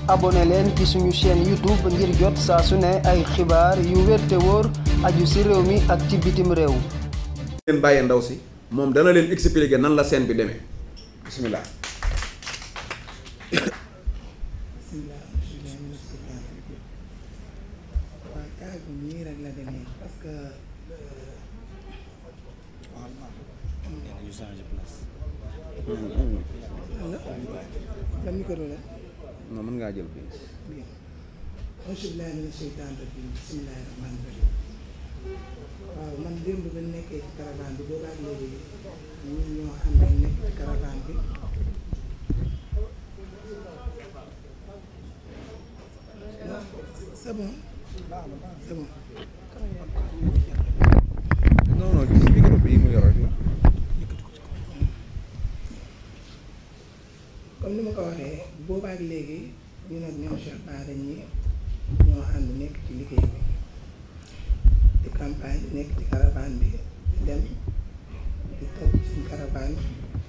abonné leen ci suñu chaîne YouTube ngir jot saa su ne ay xibaar yu wér te wóor aju ci réew mi ak ci bitim réew. ngeen bàyyee ndaw si moom dana leen expliquer nan la scène bi demee bismillah. waaw cas bi nii rek la demee parce que ñu changé place. la micro la non mën ngaa jël bi. auzu billaahi mina sheytaani rajiim bismillaahi rahmaani rahiim. waaw man démb ba nekkee ci caravane bi boobaak léegi ñun ñoo ànd ak nekk ci caravane bi c'est bon c'est bon. non non gis micro bi mu yor rek la. comme ni ma ko waxee boobaak léegi ñu nag ñoom Cheikh Bara ñi ñoo ànd nekk ci liggéey bi di campagne nekk ci caravane bi di dem di topp suñu caravane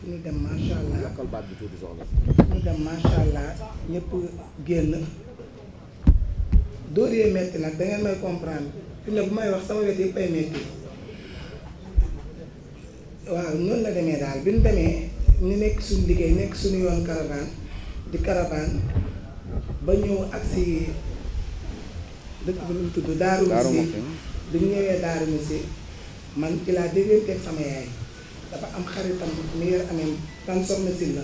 fu ñu dem macha allah yokkal baat bi tuuti soxla. fu ñu dem macha allah ñëpp génn dóor yee metti nag da ngeen may comprendre fi ne bu may wax sama wet yëpp ay metti waaw noonu la demee daal bi ñu demee ñu nekk suñu liggéey nekk suñu yoon caravane di caravane ba ñëw ak si dëkk bi nu mu tudd Daaru Musi bi ñu ñëwee Daaru Musi man ci laa dégganteeg sama yaay dafa am xaritam mi yor amee tan soxna si la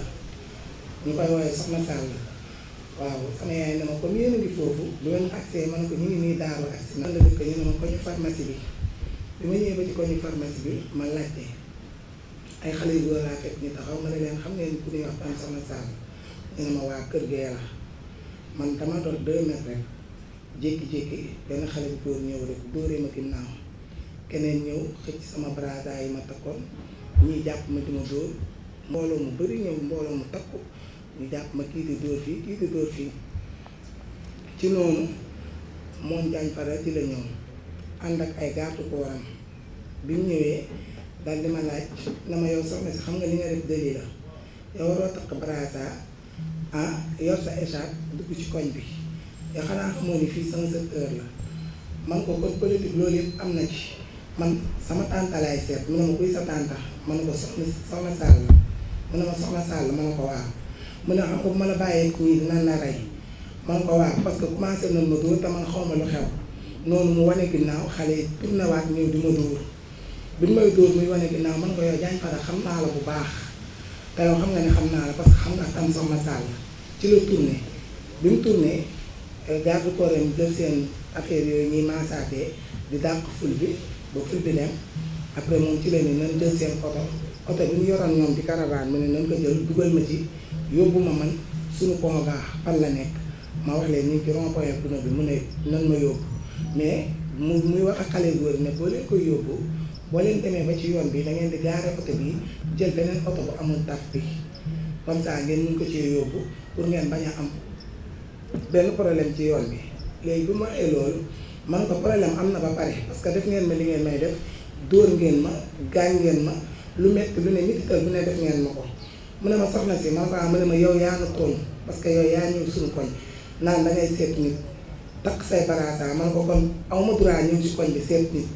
ñu koy woowee soxna Sall waaw sama yaay ne ma comme yéen a ngi foofu bu ngeen accès ma ne ko ñu ngi nii Daaru agsi nan la dëkk ñu ne ma koñu pharmacie bi bi ma ñëwee ba ci koñu pharmacie bi ma laajte ay xale yu góor laa fekk ñu taxaw ma ne leen xam ngeen ku ñuy wax tan soxna Sall ñu ne ma waa kër gee la man dama doon 2 mètres rek jékki-jékki benn xale bu góor ñëw rek dóoree ma ginnaaw keneen ñëw xëcc sama brassard yi ma takkoon ñii jàpp ma di ma dóor mbooloo mu bari ñëw mbooloo mu takku ñu jàpp ma kii di dóor fii kii di dóor fii ci noonu moom Diagne Fada ci la ñëw ànd ak ay garde corps bi mu ñëwee daal di ma laaj na ma yow soxna si xam nga li nga def dëli la yow waroo takk brassard yor sa écharpe dugg ci koñ bi yoo xanaa xamoo ni fii sama secteur la man ko kon politique loolu yëpp am na ci man sama tànta laay seet mu ne ma kuy sa tànta ma ne ko soxna Sall la mu ne ma soxna Sall ma ne ko waaw mu ne xam ko bu ma la bàyyee ñii dinañ la rey ma ne ko waaw parce que commencé nañ ma dóor te man xaw ma lu xew noonu mu wane ginnaaw xale yi tourné waat ñëw di ma dóor bi may dóor muy wane ginnaaw man ko yow Diagne Fada xam naa la bu baax te yow xam nga ne xam naa la parce que xam nga tam soxna Sall ci la tourné bi mu tourné garde corps yi jël seen affaire yooyu ñuy maasaatee di dàq ful bi ba ful bi dem après moom ci la ni nan jël seen oto bi ñu yoroon ñoom di caravane mu ne nan ko jël dugal ma ci yóbbu ma man suñu conga fan la nekk ma wax leen ñu ngi ci rond point pneu bi mu ne nan ma yóbbu mais muy wax ak xale góor ne boo leen koy yóbbu boo leen demee ba ci yoon bi da ngeen di gaare oto bi jël beneen oto bu amul taf bi comme ça ngeen mun ko ci yóbbu pour ngeen bañ a am benn problème ci yoon bi léegi bi ma ay loolu man ko problème am na ba pare parce que def ngeen ma li ngeen may def dóor ngeen ma gaañ ngeen ma lu metti lu ne mitital bu ne def ngeen ma ko mu ne ma soxna si man ko mu ne ma yow yaa nga tooñ parce que yow yaa ñëw suñu koñ naan da ngay seet nit takk say brassard man ko kon awma droit ñëw ci koñ bi seet nit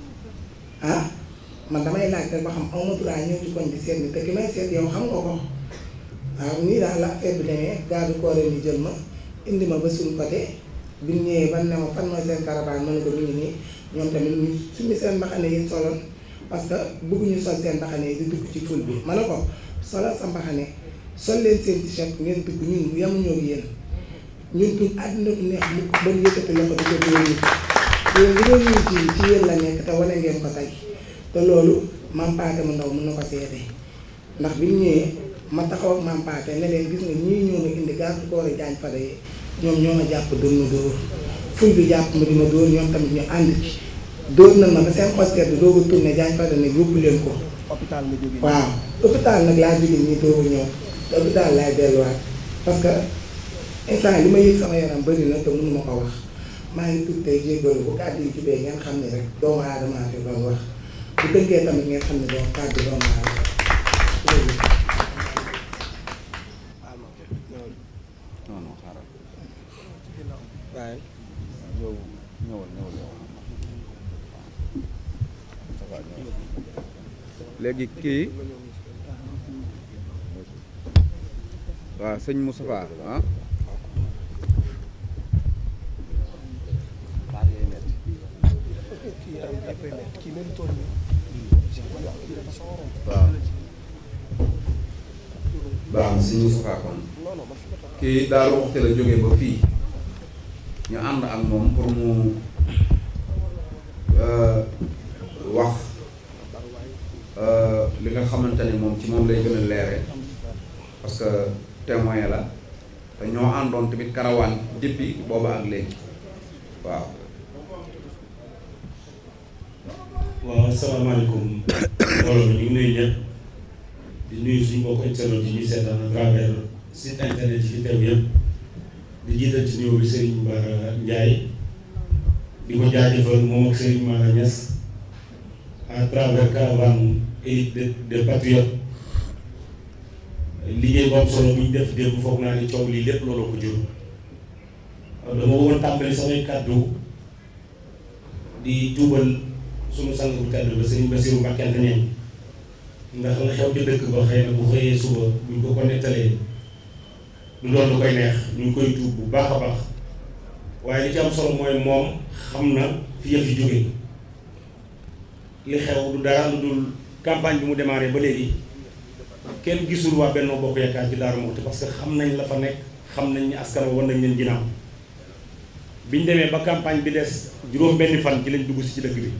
man damay laaj rek ba xam awma droit ñëw ci koñ bi seet nit te ki may seet yow xam nga ko waaw nii daal la affaire bi demee garde corps yi jël ma indi ma ba suñu côté bi ñu ñëwee ban ne ma fan mooy seen caravane ma ne ko mu ngi nii ñoom tamit ñu suñu seen mbaxane yi soloon parce que bëgguñu sol seen mbaxane yi di dugg ci ful bi ma ne ko solal sa mbaxane sol leen seen t-shirt ngeen dugg ñun yemuñoo ak yéen ñun tuut àddina bu neex mu ba ñu yëkkati loxo di ko dóor nit yéen li ngeen ñuy ci yéen la nekk te wane ngeen ko tey te loolu Mame Pathé mu ndaw mën na ko seede ndax bi ñu ñëwee ma taxaw ak Mame Pathé ne leen gis nga ñii ñoo ma indi garde corps yi Diagne Fada yi ñoom ñoo ma jàpp doon ma dóor ful bi jàpp ma di ma dóor ñoom tamit ñu ànd ci dóor na ma ba seen xosket bi doogu tourné Diagne Fada ne yóbbu leen ko hôpital nga jógee. waaw hôpital nag laa jóge nii doogu ñëw hôpital laay delluwaat parce que instant li ma yëg sama yaram bëri na te mënu ma ko wax maa ngi tudd tey jéggalu bu kàddu yi jubee ngeen xam ne rek doomu aadama fi doon wax bu dëggee tamit ngeen xam ne doon kàddu doomu aadama non non xaaral waaye yow ñëwal léegi kii waaw sëñ Moustapha ah waaw baax na sëñ Moustapha kon kii daal waxte la jógee ba fii ñu ànd ak moom pour mu wax li nga xamante ni moom ci moom lay gën a leere parce que témoin la te ñoo àndoon tamit karawaan depuis booba ak léegi waaw. waaw asalaamaaleykum mbooloo mi ñu ngi nuyu ñëpp di nuyu suñu mbokku internet yi ñuy seetaan à travers site internet yi fi teew yëpp di jiital ci nuyoo bi Serigne Bara Ndiaye di ko jaajëfal moom ak Serigne Mara Niass à travers caravane élite des patriotes liggéey bu am solo bu ñu def démb foog naa ni coow lii lépp looloo ko jur dama woon tàmbali samay kàddu di tuubal sunu sang bu tedd ba Serigne Bassirou Mbacké Anta ndax la xew ci dëkk ba xëy na bu xëyee suba buñ ko nettalee du doon lu koy neex ñu ngi koy tuub bu baax a baax waaye li ci am solo mooy moom xam na fi yëf yi jóge li xew du dara lu dul campagne bi mu démarré ba léegi kenn gisul waa Benno Bokk Yaakaar ci Darou Mouhty parce que xam nañ la fa nekk xam nañ ni askan wa war nañ leen ginnaaw biñ demee ba campagne bi des juróom-benni fan ci lañ dugg si ci dëkk bi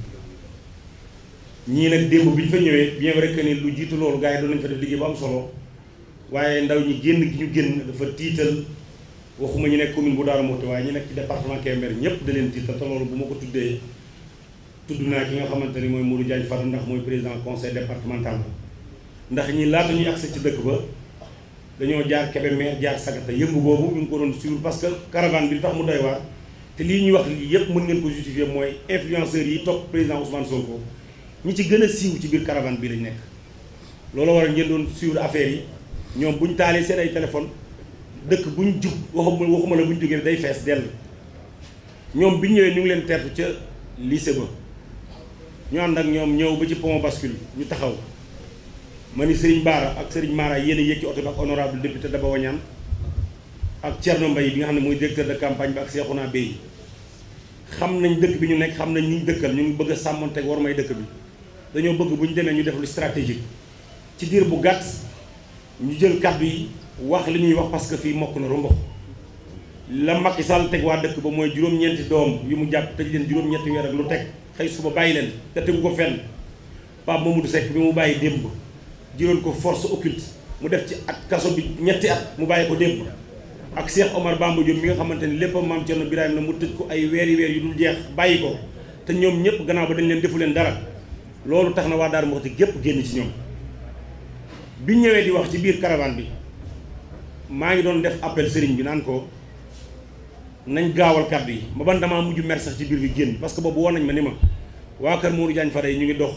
ñii nag démb bi ñu fa ñëwee bien vrai que ni lu jiitu loolu gars yi doon nañ fa def liggéey bu am solo waaye ndaw ñi génn gi ñu génn dafa tiital waxuma ñu nekk commune bu Darou Mouhty waaye ñu nekk ci département Kébémer ñëpp da leen tiital te loolu bu ma ko tuddee tudd naa ki nga xamante ni mooy Modou Diagne Fada ndax mooy président conseil départemental ndax ñi laata ñuy accès ci dëkk ba dañoo jaar Kébémer jaar Sagata yëngu boobu ñu ngi ko doon suivre parce que caravane bi li tax mu doy waar te lii ñuy wax lii yëpp mën ngeen ko justifier mooy influenceurs yi topp président Ousmane Sonko ñi ci gën a siiw ci biir caravane bi lañ nekk loolu war a ngeen doon suivre affaire yi ñoom buñ taalee seen ay téléphone dëkk buñ jub waxuma la buñ jógee day fees dell ñoom biñ ñëwee ñu ngi leen teertu ca lycée ba ñu ànd ak ñoom ñëw ba ci pont bascule ñu taxaw ma ni Serigne Bara ak Serigne Mara yéen a yéeg ci oto bi ak honorable député Daba Wañaan ak Thierno Mbaye bi nga xam ne mooy directeur de campagne bi ak Cheikhouna Bey xam nañ dëkk bi ñu nekk xam nañ ñu dëkkal ñu ngi bëgg a sàmmanteeg war may dëkk bi dañoo bëgg bu ñu demee ñu def lu stratégique ci diir bu gàtt ñu jël kàddu yi wax li ñuy wax parce que fii mokk na rombox la Macky Sall teg waa dëkk ba mooy juróom-ñeenti doom yu mu jàpp tëj leen juróom-ñetti weer ak lu teg xëy suba bàyyi leen te tegu ko fenn Pape Mamadou Seck bi mu bàyyi démb juróon ko force occulte mu def ci at kaso bi ñetti at mu bàyyi ko démb ak Cheikh Omar Bamba Diop mi nga xamante ni lépp maam Thierno Birahim na mu tëj ko ay weeri weer yu dul jeex bàyyi ko te ñoom ñëpp gannaaw ba dañ leen defu leen dara loolu tax na waa Darou Mouhty gépp génn ci ñoom bi ñëwee di wax ci biir caravane bi maa ngi doon def appel sëriñ bi naan ko nañ gaawal kàddu yi ma ban damaa mujj mer sax ci biir bi génn parce que boobu woon nañ ma ni ma waa kër Modou Diagne Fada yi ñu ngi dox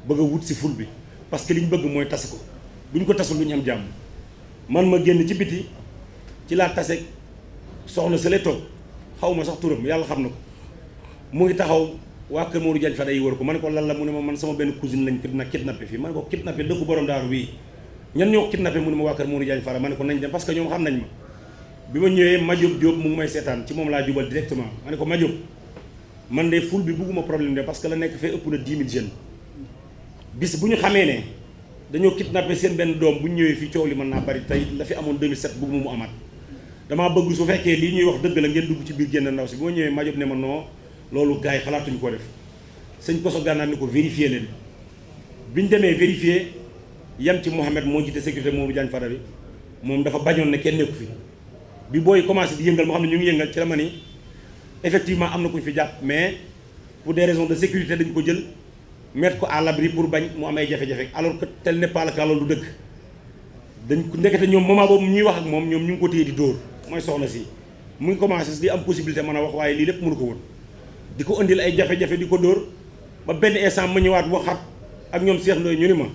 bëgg a wut si ful bi parce que li ñu bëgg mooy tas ko bu ñu ko tasul lu ñu am jàmm man ma génn ci biti ci laa tase soxna sële toog xaw ma sax turam yàlla xam na ko mu ngi taxaw waa kër Modou Diagne Fada yi wër ko ma ne ko lan la mu ne ma man sama benn cousine lañ na kidnappé fii ma ne ko kidnappé dëkku borom daaru bii ñan ñoo kidnappé mu ne ma waa kër Modou Diagne Fada ma ne ko nañ dem parce que ñoom xam nañ ma bi ma ñëwee Madiop Diop mu ngi may seetaan ci moom laa jubal directement ma ne ko Madiop man de ful bi bugguma problème de parce que la nekk fee ëpp na 10 000 jeunes bis bu ñu xamee ne dañoo kidnappé seen benn doom bu ñu ñëwee fii coow li mën naa bari tey la fi amoon 2007 bugguma mu amaat damaa bëgg su fekkee lii ñuy wax dëgg la ngeen dugg ci biir génn ndaw si bi ma ñëwee Madiop ne ma non loolu gars yi xalaatuñu ko def sëñ Koso gànnaar ni ko vérifier leen biñ demee vérifier yam ci Mouhamed moo jiite sécurité Modou Diagne Fada bi moom dafa bañoon ne kenn nekku fi bi booy commencé di yëngal moo xam ne ñu ngi yëngal ci la ma ni effectivement am na ku ñu fi jàpp mais pour des raisons de sécurité dañ ko jël mettre ko à l'abri pour bañ mu am ay jafe-jafe alors que tel n'est pas le cas loolu du dëgg dañ ko ndekete ñoom moment boobu ñuy wax ak moom ñoom ñu ngi ko téye di dóor mooy soxna si mu ngi commencé di am possibilité mën a wax waaye lii lépp mënu ko woon di ko indil ay jafe-jafe di ko dóor ba benn instant ma ñëwaat waxaat ak ñoom Cheikh Ndoye ñu ni ma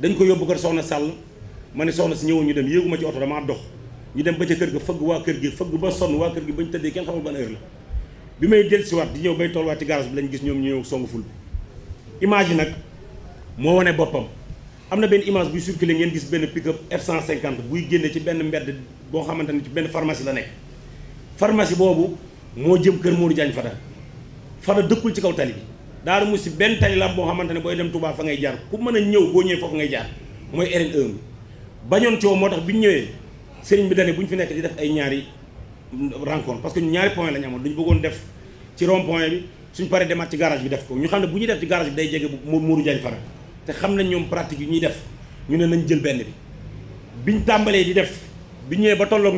dañ ko yóbbu kër soxna Sall ma ne soxna si ñëwoon ñu dem yéeguma ci oto damaa dox ñu dem ba ca kër ga fëgg waa kër gi fëgg ba sonn waa kër gi bañ tëddee kenn xamul ban heure la bi may dellusiwaat di ñëw bay tolluwaat ci garage bi lañ gis ñoom ñu ñëw songu ful bi image yi nag moo wane boppam. am na benn image buy circulé ngeen gis benn pick-up F150 buy génne ci benn mbedd boo xamante ni ci benn pharmacie la nekk pharmacie boobu moo jëm kër Modou Diagne Fada dëkkul ci kaw tali bi Daaru Musti benn tali la boo xamante ne booy dem Touba fa ngay jaar ku mën a ñëw boo ñëwee foofu ngay jaar mooy RN1 bi bañoon coow moo tax bi ñu ñëwee sëriñ bi dane bu ñu fi nekk di def ay ñaari rencontre parce que ñu ñaari point la ñu amoon duñu bëggoon def ci rond point bi suñ paree demaat ci garage bi def ko ñu xam ne bu ñuy def ci garage bi day jege bu Modou Diagne Fada te xam nañ ñoom pratique yu ñuy def ñu ne nañ jël benn bi biñ tàmbalee di def bi ñëwee ba tolloog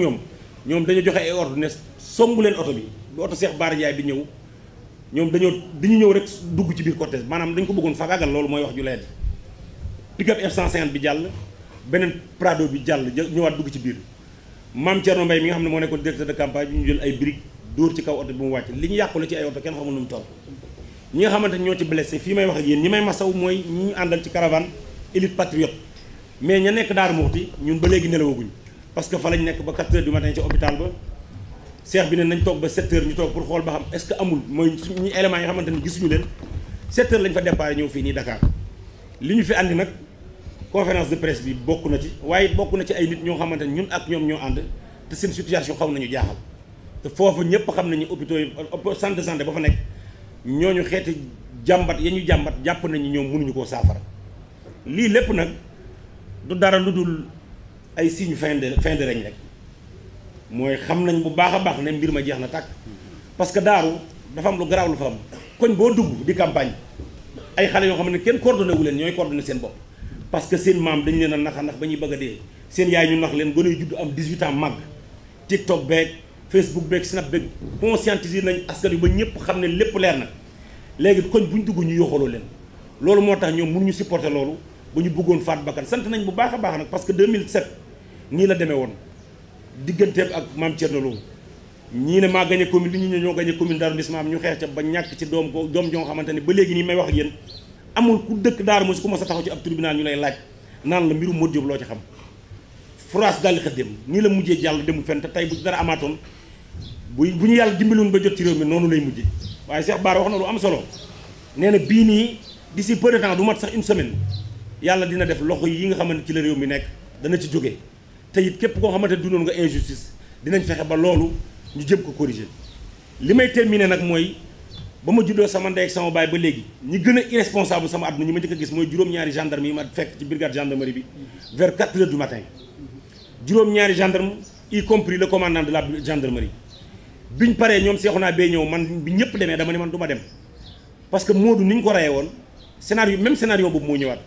ñoom dañu joxe ay ordre ne songu leen oto bi oto Cheikh Bara Ndiaye bi ñëw ñoom dañu ñëw rek dugg ci biir cortège maanaam dañ ko bëggoon fagaagal loolu mooy wax ju leer pick-up F150 bi jàll beneen Prado bi jàll ñëwaat dugg ci biir Mame Thierno Mbaye mi nga xam ne moo nekkoon directeur de campagne bi ñu jël ay briques dóor ci kaw oto bi mu wàcc li ñu yàqule ci ay oto kenn xamul nu mu toll ñi nga xamante ñoo ci blessé fii may wax ak yéen ñi may masaw mooy ñi ñu àndal ci caravane élite patriote mais ña nekk Darou Mouhty ñun ba léegi nelawaguñ parce que fa lañ nekk ba 4 heures du matin ci hôpital ba seex bi ne nañ toog ba 7 heures ñu toog pour xool ba xam est-ce que amul mooy suñu éléments yi nga xamante ni gisuñu leen 7 heures lañ fa départ ñëw fii nii Dakar li ñu fi andi nag conférence de presse bi bokk na ci waaye bokk na ci ay nit ñoo xamante ni ñun ak ñoom ñoo ànd te seen situation xaw nañu jaaxal te foofu ñëpp xam nañu hôpitaux yi centre de santé ba fa nekk ñooñu xeeti jàmbat ya ñu jàmbat jàpp nañu ñoom mënuñu koo saafara lii lépp nag du dara lu dul ay signe fin de règne rek mooy xam nañ bu baax a baax ne mbir ma jeex na tàkk parce que daaru dafa am lu garaaw lu fa am koñ boo dugg di campagne ay xale yoo xam ne kenn coordonné wu leen ñooy coordonné seen bopp parce que seen maam dañu leen a nax ba ñuy bëgg a dee seen yaay ñu nax leen gën a judd am 18 ans màgg TikTok beeg Facebook beeg Snap beeg conscientiser nañ askan wi ba ñëpp xam ne lépp leer na léegi koñ bu ñu dugg ñu yoxaloo leen loolu moo tax ñoom mënuñu supporter loolu ba ñu bëggoon faat bakkan sant nañ bu baax a baax nag parce que 2007 nii la demee woon digganteem ak Mame Thierno Lo ñii ne maa gagné commune li ñu ñoo gagné commune d'arrondissement am ñu xeex ca ba ñàkk ci doom joo xamante ne ba léegi nii may wax ak yéen amul ku dëkk Darou Mouhty ku ma sa taxaw ci ab tribunal ñu lay laaj naan la mbirum Modou Diop loo ci xam France daal di xëddéem nii la mujjee jàll demul fenn te tey bu dara amaatoon bu ñu yàlla dimbaloon ba jot ci réew mi noonu lay mujje waaye Cheikh Bara wax na lu am solo nee na bii nii d'ici peu de temps du mat sax une semaine yàlla dina def loxo yi nga xamante ci la réew mi nekk dana ci jógee te it képp koo xamante dundoon nga injustice dinañ fexe ba loolu ñu jëm ko corriger li may terminer nag mooy ba ma juddoo sama ndey ak sama baay ba léegi ñi gën a irresponsable sama àdduna ñi ma njëkk a gis mooy juróom-ñaari gendarme yi ma fekk ci brigade gendarmerie bi vers 4 heures du matin juróom-ñaari gendarme y compris le commandant de la gendarmerie biñ paree ñoom Seexuna bee ñëw man bi ñëpp demee dama ne man du ma dem parce que Modou ni ñu ko reyee woon même scénario boobu moo ñëwaat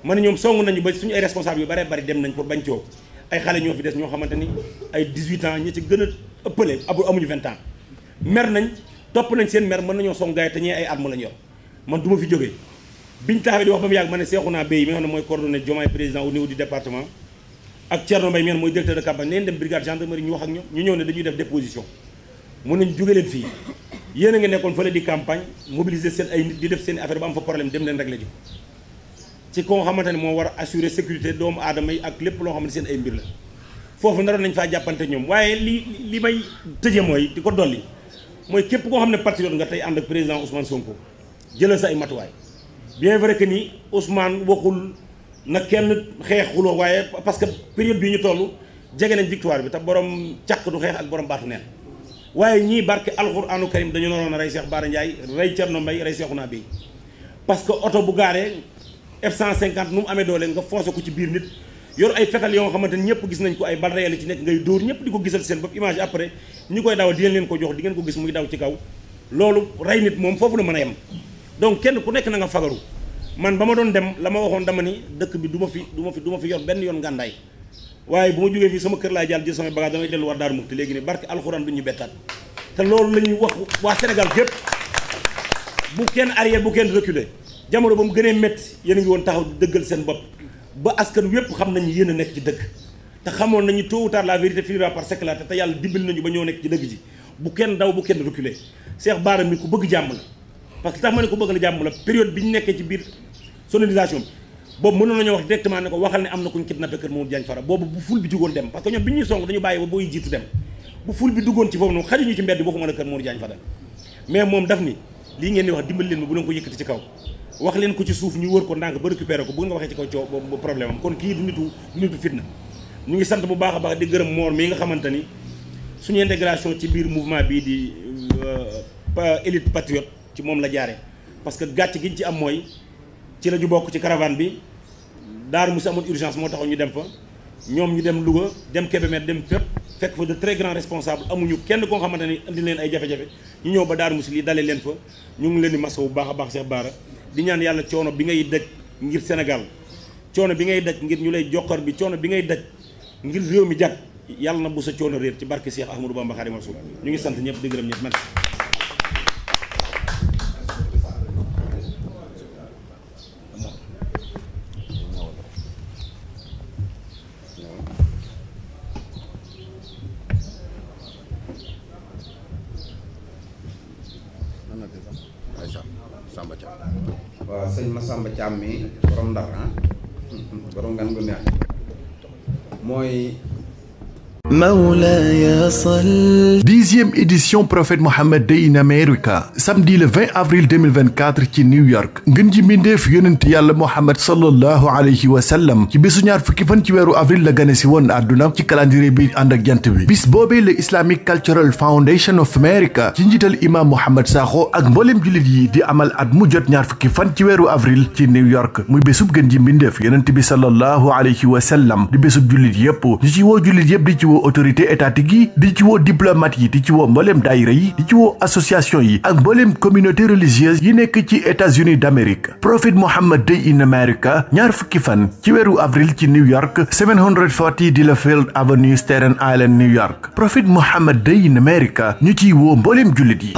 ma ne ñoom song nañu ba suñu ay responsable yu bare bari dem nañ pour bañ coow ay xale ñoo fi des ñoo xamante ni ay 18 ans ñi ci gën a ëppale amuñu 20 ans mer nañ topp nañ seen mer mën nañoo song gaay te ñee ay arme lañ yor man du ma fi jógee biñ taxawee di wax ba mu yàgg ma ne Seexuna Bey mi nga xam ne mooy coordonné Diomaye président au niveau du département ak Thierno Mbaye mi nga xam mooy directeur de campagne neen dem brigade gendarmerie ñu wax ak ñoom ñu ñëw ne dañuy def déposition mun nañ jóge leen fii yéen a ngi nekkoon fële di campagne mobiliser seen ay nit di def seen affaire ba am fa problème dem leen régler ji ci koo xamante ne moo war a assurer sécurité doomu aadama yi ak lépp loo xam ne seen ay mbir la foofu naroon nañ faa jàppante ñoom waaye li may tëje mooy di ko dolli mooy képp koo xam ne patriote nga tey ànd ak président Ousmane Sonko jëlal sa ay matuwaay bien vrai que ni Ousmane waxul na kenn xeex xuloo waaye parce que période bi ñu toll jege nañ victoire bi te borom càq du xeex ak borom baatu neen waaye ñii barke alxuraanu karim dañu naroon a rey Cheikh Bara Ndiaye rey Thierno Mbaye rey Cheikhouna Bey parce que oto bu gaaree F150 nu mu amee doole nga foncé ko ci biir nit yor ay fetal yoo nga xamante ni ñëpp gis nañ ko ay bal réel ci nekk ngay dóor ñëpp di ko gisal seen bopp image après ñi koy dawal di leen ko jox di ngeen ko gis muy daw ci kaw loolu rey nit moom foofu la mën a yem donc kenn ku nekk na nga fagaru man ba ma doon dem la ma waxoon dama ni dëkk bi du ma fi yor benn yoon ngàndaay waaye bu ma jógee fii sama kër laay jàll jël samay bagage damay dellu war Daaru Muxti léegi ne barke alxuraan du ñu bettaat te loolu la ñuy wax waa Sénégal gépp bu kenn arrière bu kenn reculer jamono ba mu gënee métti yéen a ngi woon taxaw di dëggal seen bopp ba askan wépp xam nañu yéen a nekk ci dëgg te xamoon nañu tôt ou tard la vérité finira par s'éclater te yàlla dimbali nañu ba ñoo nekk ci dëgg ji bu kenn daw bu kenn reculer Cheikh Bara mi ku bëgg jàmm la parce que tax ma ne ku bëgg la jàmm la période bi ñu nekkee ci biir sonorisation bi boobu mënoon nañoo wax directement ne ko waxal ne am na kuñ kidnappé kër Mamadou Diagne Fada boobu bu ful bi jugoon dem parce que ñoom bi ñuy song dañu bàyyi ba booy jiitu dem bu ful bi duggoon ci foofu noonu xajuñu ci mbedd waxuma la kër Mamadou Diagne Fada mais moom daf ni lii ngeen di wax dimbali leen ma bu leen ko yëkkati ci kaw wax leen ko ci suuf ñu wër ko ndànk ba récupéré ko bu nga waxee ci kaw coow boobu problème am kon kii du nitu fitna ñu ngi sant bu baax a baax di gërëm Mor mii nga xamante ni suñu intégration ci biir mouvement bii di élite patriote ci moom la jaare parce que gàcc gi ñu ci am mooy ci la ñu bokk ci caravane bi Darou Moussi amoon urgence moo taxoon ñu dem fa ñoom ñu dem Louga dem Kébémer dem fépp fekk fa de très grands responsables amuñu kenn koo xamante ni indi leen ay jafe-jafe ñu ñëw ba Darou Moussi lii dalee leen fa ñu ngi leen di masawu bu baax a baax Cheikh Bara di ñaan yàlla coono bi ngay daj ngir Sénégal coono bi ngay daj ngir ñu lay joxar bi coono bi ngay daj ngir réew mi jag yàlla na bu sa coono réer ci barke Cheikh Ahmadou Bamba Khadimu Rasul ñu ngi sant ñëpp di gërëm ñëpp merci. waaw sëñ Massamba Thiam mi borom Ndar borom gan gu neex mooy Mawlaya Sall. 10e édition Prophète Mohammed Day in America samedi le 20 avril 2024 ci New York ngën ji mbindeef yonent yàlla Mohammed sallallahu alayhi wa sallam ci bésu ñaar fukki fan ci weeru avril la gane si woon àdduna ci calendrier bi ànd ak jant bi bis boobee le Islamic Cultural Foundation of America ci njiital imam Mohamed Sakho ak mbooleem jullit yi di amal at mu jot ñaar fukki fan ci weeru avril ci New York muy bésub gën ji mbindeef yonent bi sallallahu alayhi wa sallam di bésub jullit yépp ñu ci woo jullit yépp di ci woo autorité étatique yi di ci woo diplomate yi di ci woo mbooleem daayira yi di ci woo association yi ak mbooleem communauté religieuse yi nekk ci États-Unis d'Amérique Prophet Muhammad Day in America ñaar fukki fan ci weeru avril ci New York 740 Delafield Avenue Staten Island New York Prophet Muhammad Day in America ñu ciy woo mbooleem jullit yi.